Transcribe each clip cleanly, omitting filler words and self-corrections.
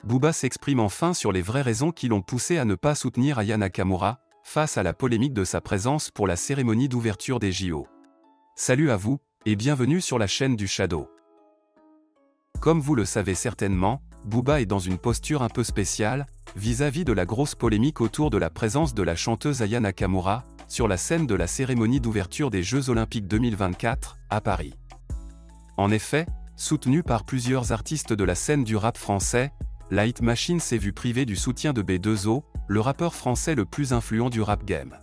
Booba s'exprime enfin sur les vraies raisons qui l'ont poussé à ne pas soutenir Aya Nakamura, face à la polémique de sa présence pour la cérémonie d'ouverture des JO. Salut à vous, et bienvenue sur la chaîne du Shadow. Comme vous le savez certainement, Booba est dans une posture un peu spéciale, vis-à-vis de la grosse polémique autour de la présence de la chanteuse Aya Nakamura, sur la scène de la cérémonie d'ouverture des Jeux Olympiques 2024, à Paris. En effet, soutenu par plusieurs artistes de la scène du rap français, la Hit Machine s'est vue privée du soutien de B2O, le rappeur français le plus influent du rap game.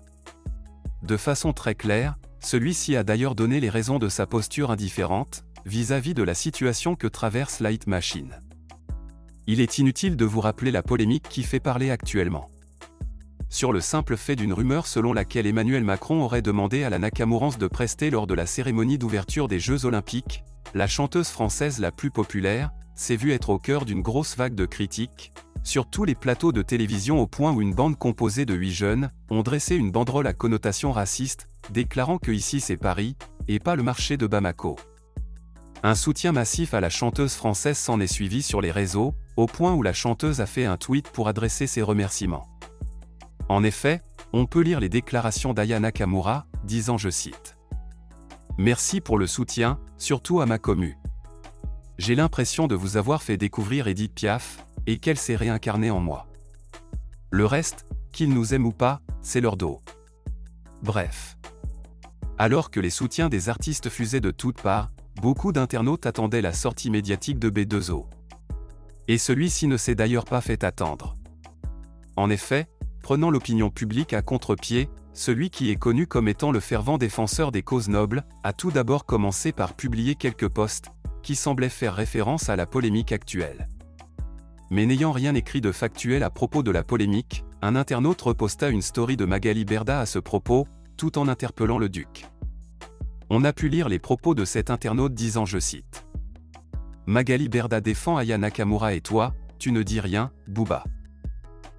De façon très claire, celui-ci a d'ailleurs donné les raisons de sa posture indifférente, vis-à-vis de la situation que traverse la Hit Machine. Il est inutile de vous rappeler la polémique qui fait parler actuellement. Sur le simple fait d'une rumeur selon laquelle Emmanuel Macron aurait demandé à la Nakamurance de prester lors de la cérémonie d'ouverture des Jeux Olympiques, la chanteuse française la plus populaire s'est vue être au cœur d'une grosse vague de critiques, sur tous les plateaux de télévision au point où une bande composée de 8 jeunes ont dressé une banderole à connotation raciste, déclarant que ici c'est Paris, et pas le marché de Bamako. Un soutien massif à la chanteuse française s'en est suivi sur les réseaux, au point où la chanteuse a fait un tweet pour adresser ses remerciements. En effet, on peut lire les déclarations d'Aya Nakamura, disant, je cite, « Merci pour le soutien, surtout à ma commu. J'ai l'impression de vous avoir fait découvrir Edith Piaf, et qu'elle s'est réincarnée en moi. Le reste, qu'ils nous aiment ou pas, c'est leur dos. » Bref. Alors que les soutiens des artistes fusaient de toutes parts, beaucoup d'internautes attendaient la sortie médiatique de B2O. Et celui-ci ne s'est d'ailleurs pas fait attendre. En effet, prenant l'opinion publique à contre-pied, celui qui est connu comme étant le fervent défenseur des causes nobles, a tout d'abord commencé par publier quelques posts, qui semblaient faire référence à la polémique actuelle. Mais n'ayant rien écrit de factuel à propos de la polémique, un internaute reposta une story de Magali Berda à ce propos, tout en interpellant le duc. On a pu lire les propos de cet internaute disant, je cite, « Magali Berda défend Aya Nakamura et toi, tu ne dis rien, Booba.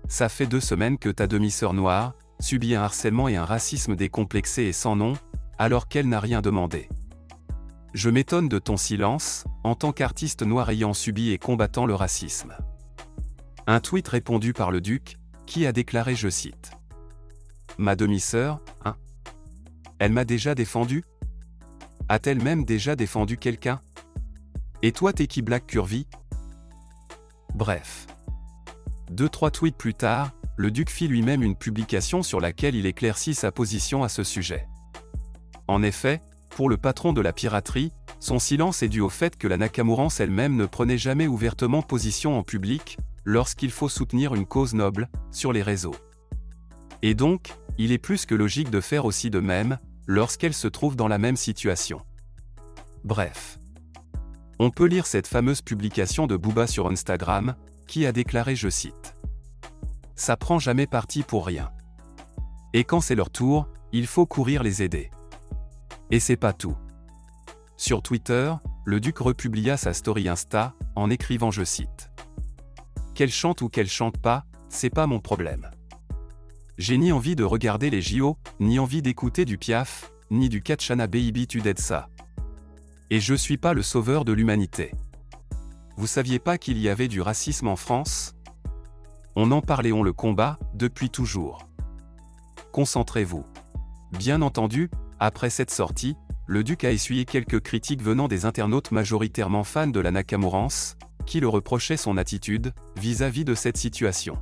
Ça fait 2 semaines que ta demi-sœur noire subit un harcèlement et un racisme décomplexé et sans nom, alors qu'elle n'a rien demandé. Je m'étonne de ton silence, en tant qu'artiste noir ayant subi et combattant le racisme. » Un tweet répondu par le duc, qui a déclaré, je cite, « Ma demi-sœur, hein? Elle m'a déjà défendu? A-t-elle même déjà défendu quelqu'un? Et toi t'es qui Black Curvy ?» Bref. 2-3 tweets plus tard, le duc fit lui-même une publication sur laquelle il éclaircit sa position à ce sujet. En effet, pour le patron de la piraterie, son silence est dû au fait que la Nakamurance elle-même ne prenait jamais ouvertement position en public, lorsqu'il faut soutenir une cause noble, sur les réseaux. Et donc, il est plus que logique de faire aussi de même, lorsqu'elle se trouve dans la même situation. Bref. On peut lire cette fameuse publication de Booba sur Instagram, qui a déclaré, je cite, « Ça prend jamais parti pour rien. Et quand c'est leur tour, il faut courir les aider. » Et c'est pas tout. Sur Twitter, le duc republia sa story Insta, en écrivant, je cite, « Qu'elle chante ou qu'elle chante pas, c'est pas mon problème. J'ai ni envie de regarder les JO, ni envie d'écouter du Piaf, ni du Katchana Baby tu dead ça. Et je suis pas le sauveur de l'humanité. Vous saviez pas qu'il y avait du racisme en France? On en parlait, on le combat, depuis toujours. Concentrez-vous. » Bien entendu, après cette sortie, le duc a essuyé quelques critiques venant des internautes majoritairement fans de la Nakamurance, qui le reprochaient son attitude, vis-à-vis de cette situation.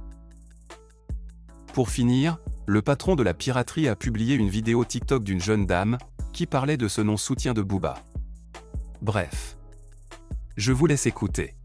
Pour finir, le patron de la piraterie a publié une vidéo TikTok d'une jeune dame, qui parlait de ce non-soutien de Booba. Bref. Je vous laisse écouter.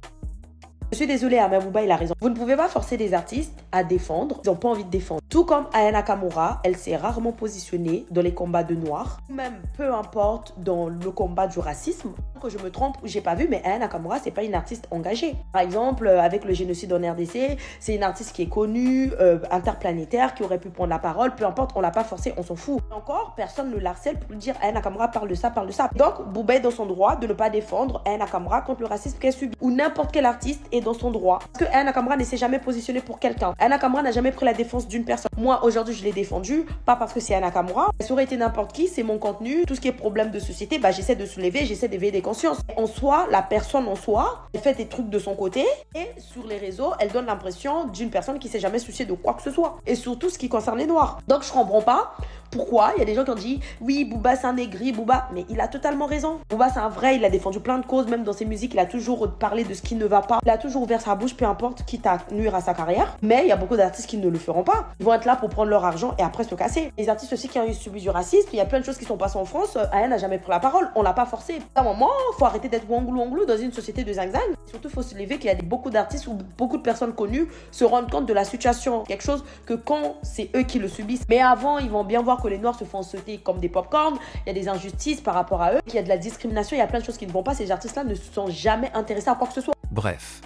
Je suis désolée, mais Booba, il a raison. Vous ne pouvez pas forcer des artistes à défendre. Ils n'ont pas envie de défendre. Tout comme Aya Nakamura, elle s'est rarement positionnée dans les combats de noirs. Même, peu importe, dans le combat du racisme. Que je me trompe, j'ai pas vu, mais Aya Nakamura, c'est pas une artiste engagée. Par exemple, avec le génocide en RDC, c'est une artiste qui est connue, interplanétaire, qui aurait pu prendre la parole. Peu importe, on l'a pas forcée, on s'en fout. Encore, personne ne l'harcèle pour lui dire Aya Nakamura parle de ça, parle de ça. Donc, Booba est dans son droit de ne pas défendre Aya Nakamura contre le racisme qu'elle subit. Ou n'importe quel artiste est dans son droit. Parce que Aya Nakamura ne s'est jamais positionnée pour quelqu'un. Aya Nakamura n'a jamais pris la défense d'une personne. Moi, aujourd'hui, je l'ai défendue, pas parce que c'est Aya Nakamura. Ça aurait été n'importe qui, c'est mon contenu. Tout ce qui est problème de société, j'essaie de soulever, j'essaie d'éveiller des consciences. En soi, la personne en soi, elle fait des trucs de son côté et sur les réseaux, elle donne l'impression d'une personne qui s'est jamais souciée de quoi que ce soit. Et surtout ce qui concerne les Noirs. Donc, je comprends pas pourquoi il y a des gens qui ont dit oui, Booba c'est un aigri, Booba, mais il a totalement raison. Booba c'est un vrai, il a défendu plein de causes, même dans ses musiques, il a toujours parlé de ce qui ne va pas. Il a toujours ouvert sa bouche, peu importe, quitte à nuire à sa carrière. Mais il y a beaucoup d'artistes qui ne le feront pas. Ils vont être là pour prendre leur argent et après se casser. Les artistes aussi qui ont subi du racisme, il y a plein de choses qui sont passées en France. Aya n'a jamais pris la parole, on l'a pas forcé. À un moment, faut arrêter d'être wanglou dans une société de zing-zang. Surtout, faut se lever qu'il y a beaucoup d'artistes ou beaucoup de personnes connues se rendent compte de la situation. Quelque chose que quand c'est eux qui le subissent. Mais avant, ils vont bien voir que les Noirs se font sauter comme des pop-corn, il y a des injustices par rapport à eux, il y a de la discrimination, il y a plein de choses qui ne vont pas. Ces artistes-là ne se sont jamais intéressés à quoi que ce soit. Bref.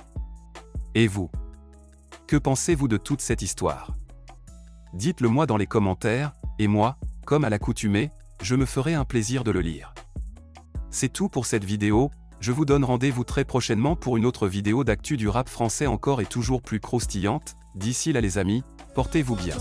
Et vous? Que pensez-vous de toute cette histoire? Dites-le moi dans les commentaires, et moi, comme à l'accoutumée, je me ferai un plaisir de le lire. C'est tout pour cette vidéo, je vous donne rendez-vous très prochainement pour une autre vidéo d'actu du rap français encore et toujours plus croustillante. D'ici là les amis, portez-vous bien.